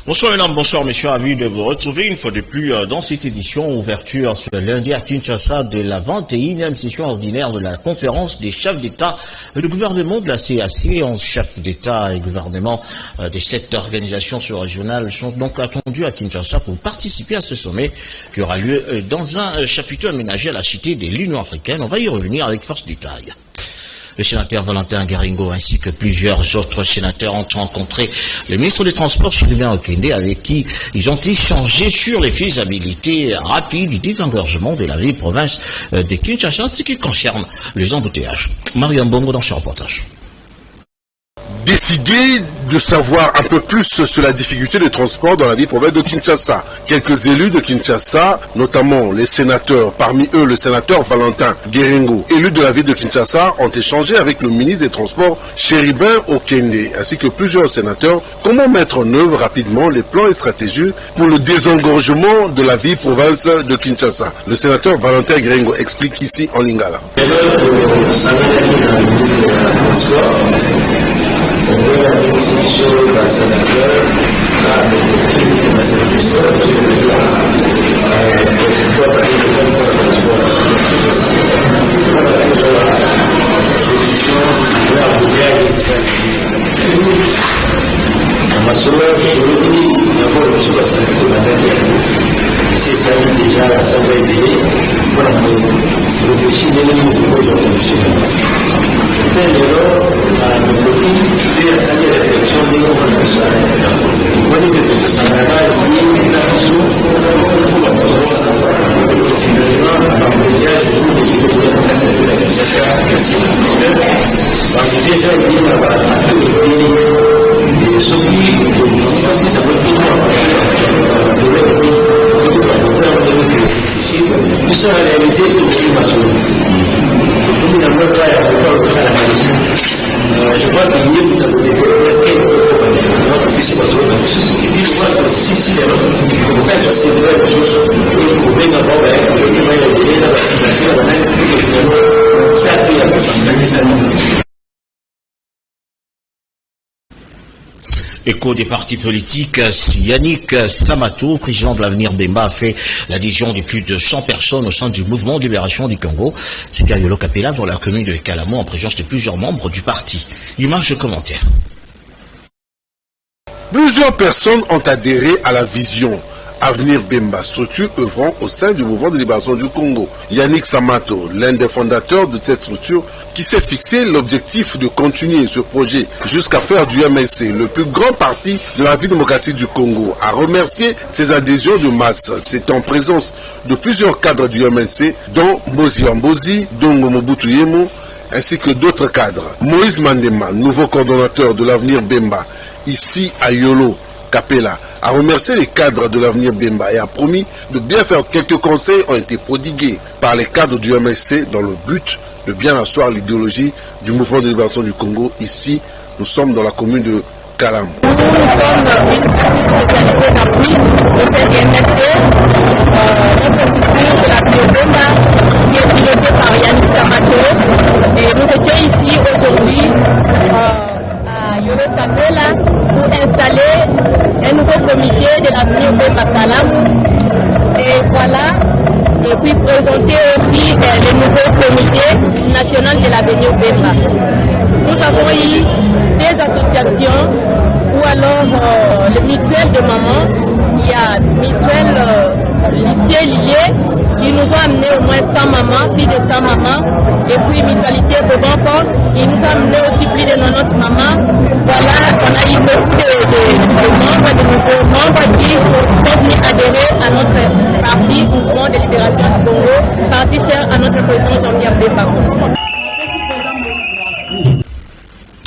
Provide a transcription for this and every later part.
Bonsoir mesdames, bonsoir messieurs, ravi de vous retrouver une fois de plus dans cette édition ouverture ce lundi à Kinshasa de la 21e session ordinaire de la conférence des chefs d'État et de gouvernement de la CAC. 11 chefs d'État et gouvernement de cette organisation régionale sont donc attendus à Kinshasa pour participer à ce sommet qui aura lieu dans un chapiteau aménagé à la cité de l'Union africaine. On va y revenir avec force détail. Le sénateur Valentin Gueringo ainsi que plusieurs autres sénateurs ont rencontré le ministre des Transports, Sylvain Okende, avec qui ils ont échangé sur les faisabilités rapides du désengorgement de la ville-province de Kinshasa, ce qui concerne les embouteillages. Mariam Bongo dans ce reportage. Décider de savoir un peu plus sur la difficulté de transport dans la ville province de Kinshasa. Quelques élus de Kinshasa, notamment les sénateurs, parmi eux le sénateur Valentin Gueringo, élu de la ville de Kinshasa, ont échangé avec le ministre des Transports, Sylvain Okende, ainsi que plusieurs sénateurs, comment mettre en œuvre rapidement les plans et stratégies pour le désengorgement de la ville province de Kinshasa. Le sénateur Valentin Gueringo explique ici en Lingala. C'est ça déjà la santé payée. Voilà, réfléchir les lignes de aujourd'hui. C'est un erreur à nos petits et à sa réflexion des organisations. Vous voyez que ça n'a pas été la façon finalement, par le message de nous, les études de la déjà dit la facture de et ce qui ça peut finir nous sommes réalisés pour je crois qu'il y a une Écho des partis politiques, Yannick Samato, président de l'Avenir Bemba, a fait l'adhésion de plus de 100 personnes au sein du mouvement de libération du Congo. C'était à Yolo Kapela, dans la commune de Kalamo, en présence de plusieurs membres du parti. Image de commentaire. Plusieurs personnes ont adhéré à la vision Avenir Bemba, structure œuvrant au sein du mouvement de libération du Congo. Yannick Samato, l'un des fondateurs de cette structure, qui s'est fixé l'objectif de continuer ce projet jusqu'à faire du MLC le plus grand parti de la République démocratique du Congo, a remercié ses adhésions de masse. C'est en présence de plusieurs cadres du MLC, dont Mbozi Ambozi, Dongo Mobutu Yemo, ainsi que d'autres cadres. Moïse Mandema, nouveau coordonnateur de l'Avenir Bemba, ici à Yolo Kapela, a remercié les cadres de l'Avenir Bemba et a promis de bien faire. Quelques conseils ont été prodigués par les cadres du MLC dans le but de bien asseoir l'idéologie du mouvement de libération du Congo. Ici, nous sommes dans la commune de Kalamo. Nous sommes une structure spécialisée d'appui au sein du MLC. Notre structure, c'est l'Avenir Bemba, qui est pilotée par Yannick Samato. Et nous étions ici aujourd'hui à Yolo Kapela pour installer un nouveau comité de l'Avenir Bemba Kalamo. Et voilà. Et puis présenter aussi le nouveau comité national de l'Avenir Bemba. Nous avons eu des associations ou alors le mutuel de maman. Il y a mutuel litier lié qui nous ont amené au moins 100 mamans, plus de 100 mamans. Et puis mutualité Bobanko qui nous a amené aussi plus de 90 mamans. Voilà, on a eu beaucoup de membres, de nouveaux membres qui sont venus adhérer à notre parti, Mouvement de libération du Congo, parti cher à notre président Jean-Pierre Bemba.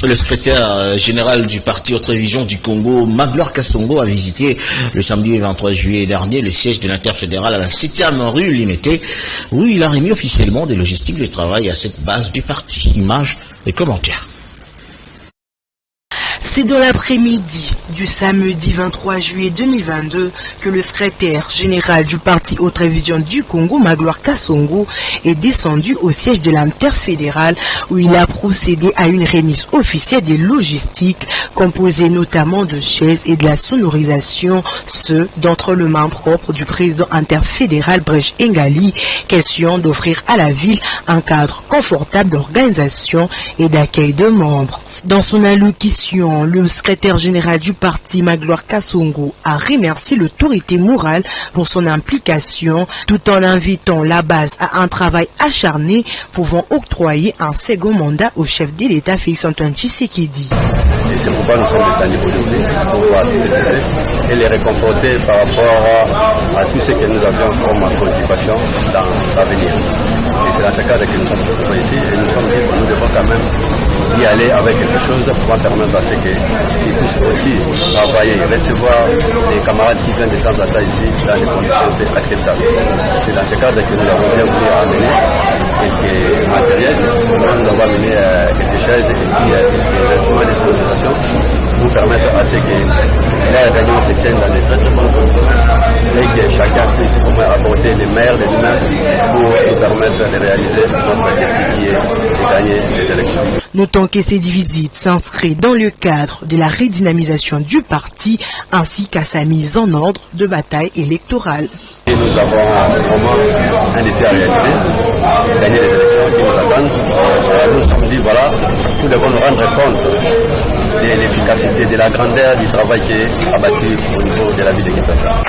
Le secrétaire général du parti Autre Vision du Congo, Magloire Kassongo, a visité le samedi 23 juillet dernier le siège de l'interfédéral à la 7e rue Limité, où il a remis officiellement des logistiques de travail à cette base du parti. Images et commentaires. C'est dans l'après-midi du samedi 23 juillet 2022 que le secrétaire général du parti Haute Révision du Congo, Magloire Kasongo, est descendu au siège de l'interfédéral où il a procédé à une remise officielle des logistiques composées notamment de chaises et de la sonorisation, ce d'entre les mains propres du président interfédéral Brèche Engali, question d'offrir à la ville un cadre confortable d'organisation et d'accueil de membres. Dans son allocution, le secrétaire général du parti Magloire Kasongo a remercié l'autorité morale pour son implication tout en invitant la base à un travail acharné pouvant octroyer un second mandat au chef de l'État Félix-Antoine Tshisekedi. Et c'est pourquoi nous sommes descendus aujourd'hui pour voir ce que c'était et les réconforter par rapport à tout ce que nous avions comme préoccupation dans l'avenir. Et c'est dans ce cadre que nous sommes retrouvés ici et nous sommes dit que nous devons quand même y aller avec quelque chose pour permettre à ce qu'ils puissent aussi travailler, recevoir les camarades qui viennent de temps en temps ici dans des conditions acceptables. C'est dans ce cadre que nous avons bien voulu amener quelques matériels. Nous avons amené quelques chaises et puis des instruments de sonorisation pour permettre à ce que les réunions se tiennent dans de très très bonnes conditions et que chacun puisse apporter les meilleurs de lui-même pour nous permettre de réaliser notre défi qui est de gagner les élections. Notons que cette visite s'inscrit dans le cadre de la redynamisation du parti ainsi qu'à sa mise en ordre de bataille électorale. Et nous avons vraiment un défi à réaliser, c'est gagner les élections qui nous attendent. Nous sommes dit, voilà, nous devons nous rendre compte de l'efficacité, de la grandeur du travail qui est abattu au niveau de la ville de Kinshasa.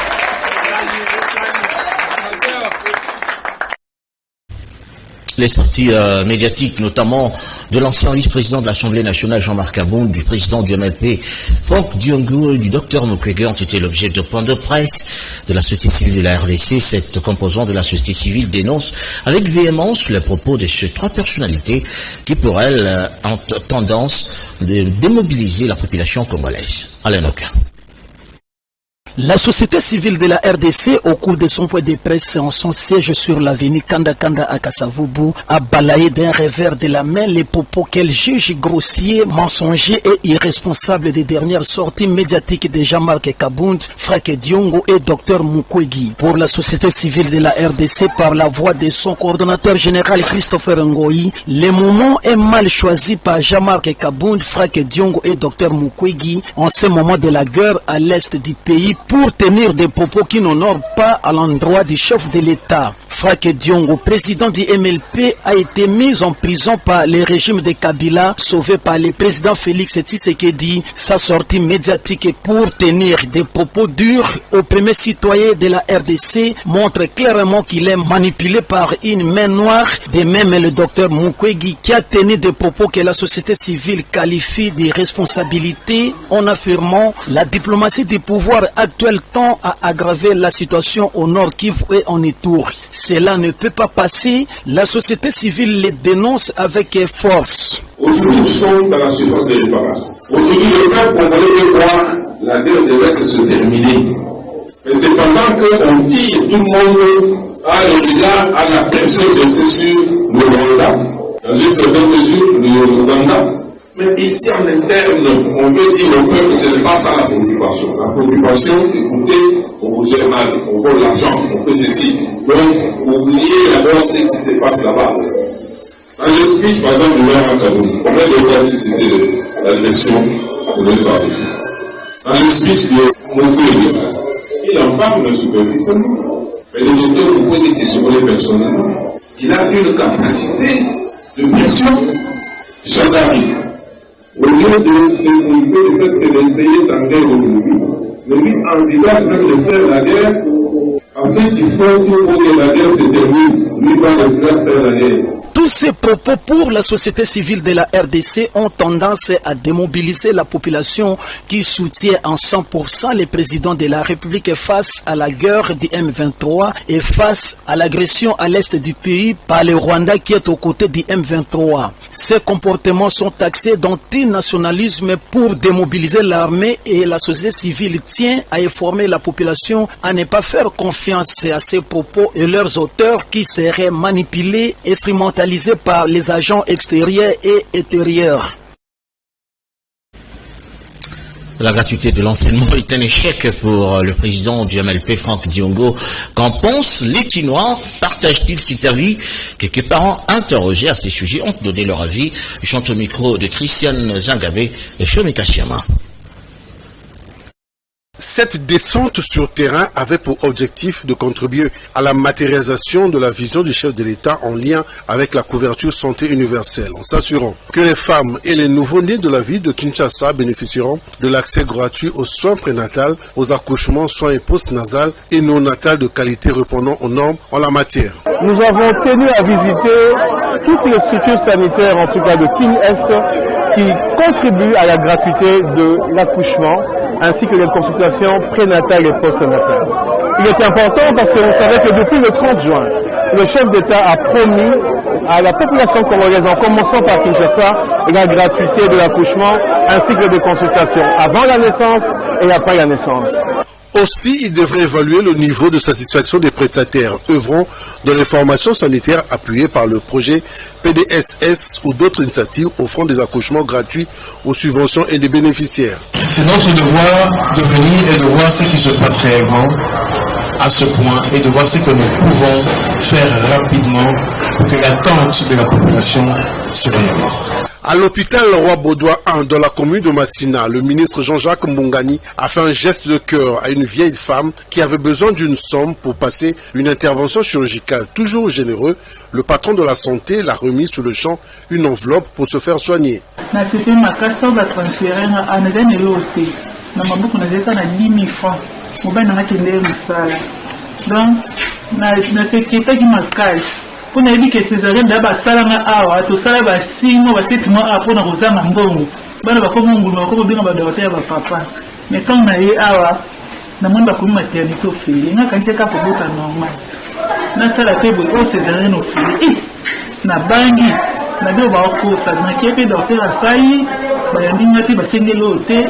Les sorties médiatiques, notamment de l'ancien vice-président de l'Assemblée nationale Jean-Marc Aboun, du président du MLP Franck Diongo et du docteur Mukwege ont été l'objet de points de presse de la société civile de la RDC. Cette composante de la société civile dénonce avec véhémence les propos de ces trois personnalités qui, pour elles, ont tendance à démobiliser la population congolaise. Alain Oka. La société civile de la RDC, au cours de son point de presse en son siège sur l'avenue Kanda Kanda à Kasavubu, a balayé d'un revers de la main les propos qu'elle juge grossiers, mensongers et irresponsables des dernières sorties médiatiques de Jean-Marc Kabound, Franck Diongo et Dr Mukwege. Pour la société civile de la RDC, par la voix de son coordonnateur général Christopher Ngoyi, le moment est mal choisi par Jean-Marc Kabound, Franck Diongo et Dr Mukwege en ce moment de la guerre à l'est du pays, pour tenir des propos qui n'honorent pas à l'endroit du chef de l'État. Franck Diongo, président du MLP, a été mis en prison par le régime de Kabila, sauvé par le président Félix Tshisekedi. Sa sortie médiatique pour tenir des propos durs au premier citoyen de la RDC montre clairement qu'il est manipulé par une main noire. De même, le docteur Mukwege, qui a tenu des propos que la société civile qualifie d'irresponsabilité en affirmant la diplomatie du pouvoir actuel tend à aggraver la situation au Nord Kivu et en Ituri. Cela ne peut pas passer. La société civile les dénonce avec force. Aujourd'hui, nous sommes dans la surface de réparation. Aujourd'hui, le peuple congolais veut voir la guerre de l'Est se terminer. Mais c'est pendant qu'on tire tout le monde à l'égard à la pression exercée sur le Rwanda. Dans une certaine mesure, le Rwanda. Mais ici en interne, on veut dire au peuple que ce n'est pas ça la préoccupation. La préoccupation, écoutez, on vous gère mal, on vole l'argent, on fait ceci. Donc, oubliez d'abord ce qui se passe là-bas. Dans le speech, par exemple, de Jean Kabound, combien de fois c'était l'agression de notre ici? Dans le speech de Mukwege, il en parle superficiellement. Mais le docteur Mukwege, qui se connaît personnellement, il a une capacité de pression gendarmerie. Au lieu de se montrer le fait que les pays est en guerre aujourd'hui, lui envisage même de faire la guerre, afin qu'il faut que la guerre se termine, lui va le faire la guerre. Tous ces propos pour la société civile de la RDC ont tendance à démobiliser la population qui soutient en 100% le président de la République face à la guerre du M23 et face à l'agression à l'est du pays par le Rwanda qui est aux côtés du M23. Ces comportements sont taxés d'antinationalisme pour démobiliser l'armée et la société civile tient à informer la population à ne pas faire confiance à ces propos et leurs auteurs qui seraient manipulés et instrumentalisés par les agents extérieurs et intérieurs. La gratuité de l'enseignement est un échec pour le président du MLP, Franck Diongo. Qu'en pensent les Quinois? Partagent-ils cet avis? Quelques parents interrogés à ces sujets ont donné leur avis. Je chante au micro de Christiane Zangabé et Shomi Kashiama. Cette descente sur terrain avait pour objectif de contribuer à la matérialisation de la vision du chef de l'État en lien avec la couverture santé universelle, en s'assurant que les femmes et les nouveau-nés de la ville de Kinshasa bénéficieront de l'accès gratuit aux soins prénatals, aux accouchements, soins et post-nasales et non-natales de qualité répondant aux normes en la matière. Nous avons tenu à visiter toutes les structures sanitaires, en tout cas de Kin-Est, qui contribuent à la gratuité de l'accouchement, ainsi que les consultations prénatales et post-natales. Il est important parce que vous savez que depuis le 30 juin, le chef d'État a promis à la population congolaise, en commençant par Kinshasa, la gratuité de l'accouchement ainsi que des consultations avant la naissance et après la naissance. Aussi, il devrait évaluer le niveau de satisfaction des prestataires œuvrant dans les formations sanitaires appuyées par le projet PDSS ou d'autres initiatives offrant des accouchements gratuits aux subventions et des bénéficiaires. C'est notre devoir de venir et de voir ce qui se passe réellement à ce point et de voir ce que nous pouvons faire rapidement pour que l'attente de la population se réalise. À l'hôpital Roi Baudouin 1 dans la commune de Massina, le ministre Jean-Jacques Mbongani a fait un geste de cœur à une vieille femme qui avait besoin d'une somme pour passer une intervention chirurgicale. Toujours généreux, le patron de la santé l'a remis sur le champ une enveloppe pour se faire soigner. Pour ne dire que ces arènes d'abord salama awa to salaba simo basetima apona kozanga mbongo bana bakoma ngulu bakoma binga badawata ba papa mais quand na ye awa na mwamba ko maternité ofili nga kanise ka kobota normal na tala pe bo ces arènes ofili na bangi na bio ba ko sa na kepe docteur asai bayandinga ti basengelo te.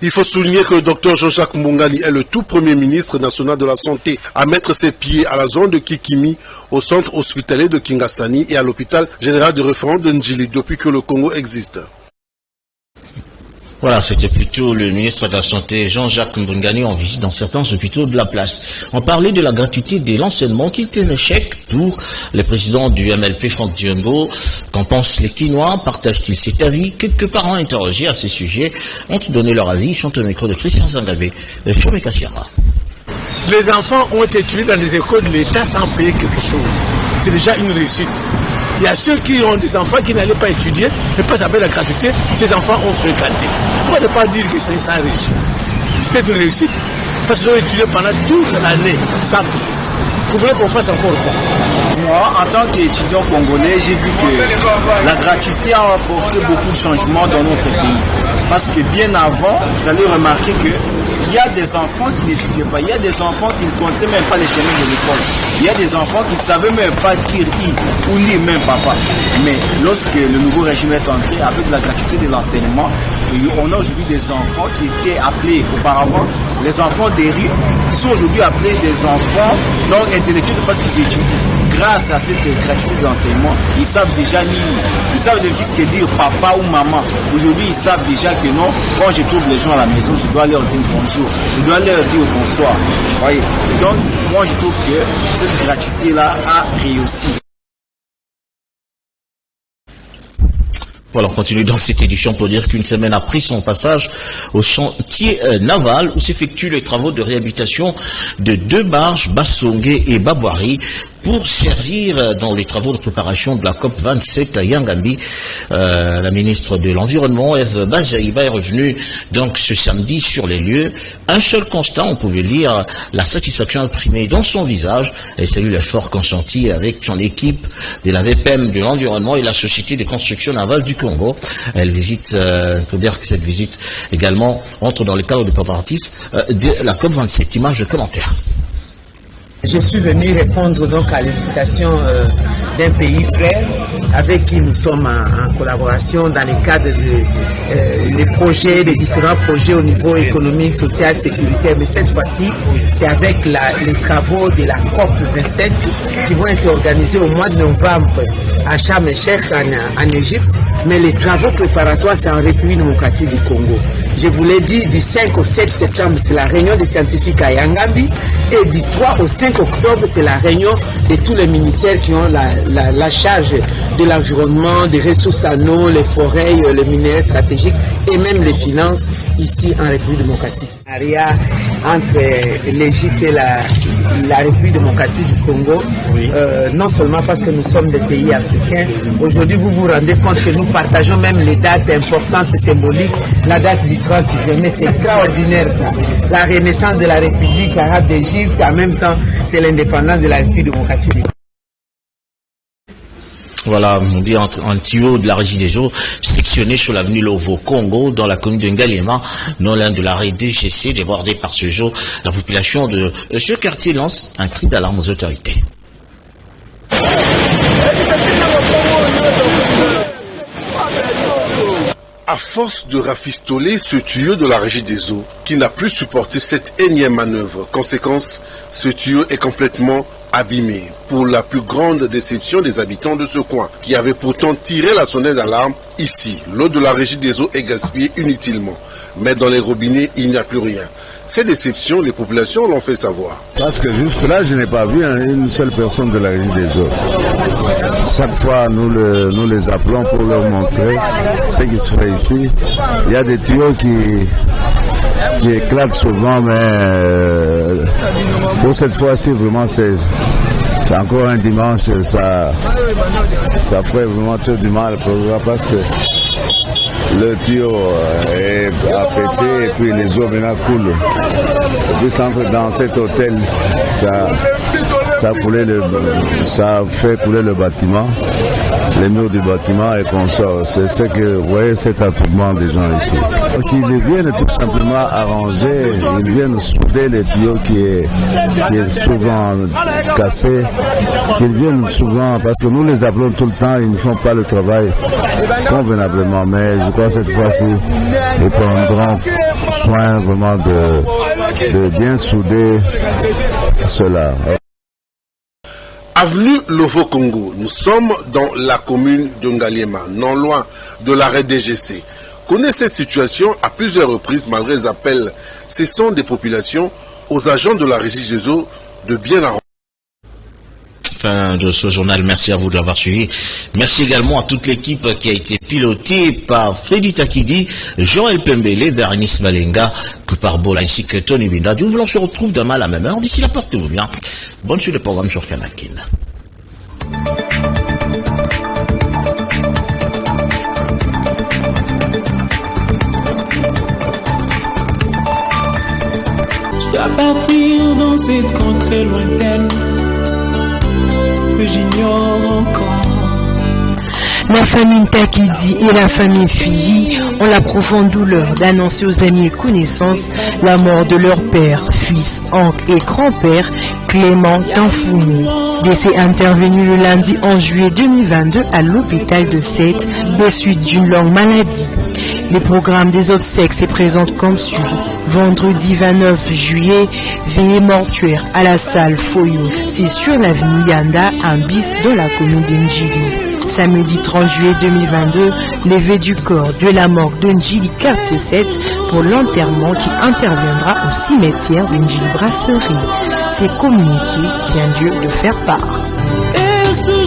Il faut souligner que le docteur Jean-Jacques Mbongani est le tout premier ministre national de la Santé à mettre ses pieds à la zone de Kikimi, au centre hospitalier de Kingasani et à l'hôpital général de référence de Ndjili depuis que le Congo existe. Voilà, c'était plutôt le ministre de la Santé, Jean-Jacques Mbongani, en visite dans certains hôpitaux de la place. On parlait de la gratuité de l'enseignement qui était un échec pour le président du MLP, Franck Diongo. Qu'en pensent les Quinois? Partagent-ils cet avis? Quelques parents interrogés à ce sujet ont donné leur avis. Chante au micro de Christian Zangabé, Shomi Kashiama. Les enfants ont été étudiés dans des écoles de l'État sans payer quelque chose. C'est déjà une réussite. Il y a ceux qui ont des enfants qui n'allaient pas étudier, mais pas avec la gratuité, ces enfants ont fréquenté. Pourquoi ne pas dire que c'est ça réussite? C'était une réussite, parce qu'ils ont étudié pendant toute l'année, sans payer. Vous voulez qu'on fasse encore quoi? Moi, en tant qu'étudiant congolais, j'ai vu que la gratuité a apporté beaucoup de changements dans notre pays. Parce que bien avant, vous allez remarquer qu'il y a des enfants qui n'étudiaient pas, il y a des enfants qui ne connaissaient même pas les chemins de l'école. Il y a des enfants qui ne savaient même pas dire I ou lire même papa. Mais lorsque le nouveau régime est entré avec la gratuité de l'enseignement, on a aujourd'hui des enfants qui étaient appelés auparavant les enfants des rues, qui sont aujourd'hui appelés des enfants non intellectuels parce qu'ils étudient. Grâce à cette gratuité de l'enseignement, ils savent déjà lire, ils savent déjà ce que dire papa ou maman. Aujourd'hui, ils savent déjà que non, quand je trouve les gens à la maison, je dois leur dire bonjour, je dois leur dire bonsoir. Voyez. Donc, moi, je trouve que cette gratuité-là a réussi. Voilà, on continue dans cette édition pour dire qu'une semaine après son passage au chantier naval où s'effectuent les travaux de réhabilitation de 2 barges, Bassongé et Babouari, pour servir dans les travaux de préparation de la COP27 à Yangambi. La ministre de l'Environnement, Eve Bajaïba, est revenue donc ce samedi sur les lieux. Un seul constat, on pouvait lire la satisfaction imprimée dans son visage. Elle salue l'effort consenti avec son équipe de la VPM de l'Environnement et la Société de construction navale du Congo. Elle visite, il faut dire que cette visite également entre dans le cadre du préparatif de la COP27. Image de commentaire. Je suis venu répondre donc à l'invitation d'un pays frère avec qui nous sommes en collaboration dans le cadre des différents projets au niveau économique, social, sécuritaire. Mais cette fois-ci, c'est avec les travaux de la COP 27 qui vont être organisés au mois de novembre à Sharm el-Sheikh en Égypte. Mais les travaux préparatoires, c'est en République démocratique du Congo. Je vous l'ai dit, du 5 au 7 septembre, c'est la réunion des scientifiques à Yangambi. Et du 3 au 5 octobre, c'est la réunion de tous les ministères qui ont la charge de l'environnement, des ressources en eau, les forêts, les minéraux stratégiques et même les finances ici en République démocratique. Entre l'Égypte et la République démocratique du Congo, non seulement parce que nous sommes des pays africains, aujourd'hui vous vous rendez compte que nous partageons même les dates importantes et symboliques, la date du 30 juillet, mais c'est extraordinaire ça. La renaissance de la République arabe d'Égypte, en même temps c'est l'indépendance de la République démocratique du Congo. Voilà, on dit un tuyau de la régie des eaux sectionné sur l'avenue Lovo Congo dans la commune de Ngaliema, non loin de l'arrêt DGC débordé par ce jour. La population de ce quartier lance un cri d'alarme aux autorités. À force de rafistoler ce tuyau de la régie des eaux, qui n'a plus supporté cette énième manœuvre. Conséquence, ce tuyau est complètement abîmé, pour la plus grande déception des habitants de ce coin, qui avaient pourtant tiré la sonnette d'alarme. Ici, l'eau de la régie des eaux est gaspillée inutilement, mais dans les robinets, il n'y a plus rien. Ces déceptions, les populations l'ont fait savoir. Parce que jusque-là, je n'ai pas vu une seule personne de la régie des eaux. Chaque fois, nous les appelons pour leur montrer ce qui se fait ici. Il y a des tuyaux qui éclatent souvent, mais pour cette fois-ci, vraiment, c'est encore un dimanche, ça ferait vraiment tout du mal parce que le tuyau a pété et puis les eaux maintenant coulent. Et puis dans cet hôtel, ça fait couler le bâtiment, les murs du bâtiment et qu'on sort. C'est ce que vous voyez, cet attroupement des gens ici. Donc ils viennent tout simplement arranger, ils viennent souder les tuyaux qui est souvent cassé, qu'ils viennent souvent, parce que nous les appelons tout le temps, ils ne font pas le travail convenablement, mais je crois que cette fois-ci, ils prendront soin vraiment de bien souder cela. Avenue Lovo Congo, nous sommes dans la commune de Ngaliema, non loin de l'arrêt DGC. Connaissez cette situation à plusieurs reprises malgré les appels cessants des populations aux agents de la régie des eaux de bien arranger. Fin de ce journal, merci à vous de l'avoir suivi. Merci également à toute l'équipe qui a été pilotée par Freddy Takidi, Joël Pembele, Bernice Malenga, Kuparbola ainsi que Tony Binda. Nous voulons se retrouve demain à la même heure. D'ici là, portez-vous bien. Bonne suite de programme sur Canal Kin. Je dois partir dans cette contrée lointaine que j'ignore encore. La famille Takidi et la famille Fili ont la profonde douleur d'annoncer aux amis et connaissances la mort de leur père, fils, oncle et grand-père, Clément Tanfouni. Décès intervenu le lundi 11 juillet 2022 à l'hôpital de Sète des suites d'une longue maladie. Les programmes des obsèques se présentent comme suit. Vendredi 29 juillet, veillée mortuaire à la salle Foyo. C'est sur l'avenue Yanda, un bis dans la commune d'Ndjili. Samedi 30 juillet 2022, levée du corps de la morgue de Ndjili quartier 7 pour l'enterrement qui interviendra au cimetière d'Ndjili Brasserie. C'est communiqué, tient Dieu de faire part. Et ce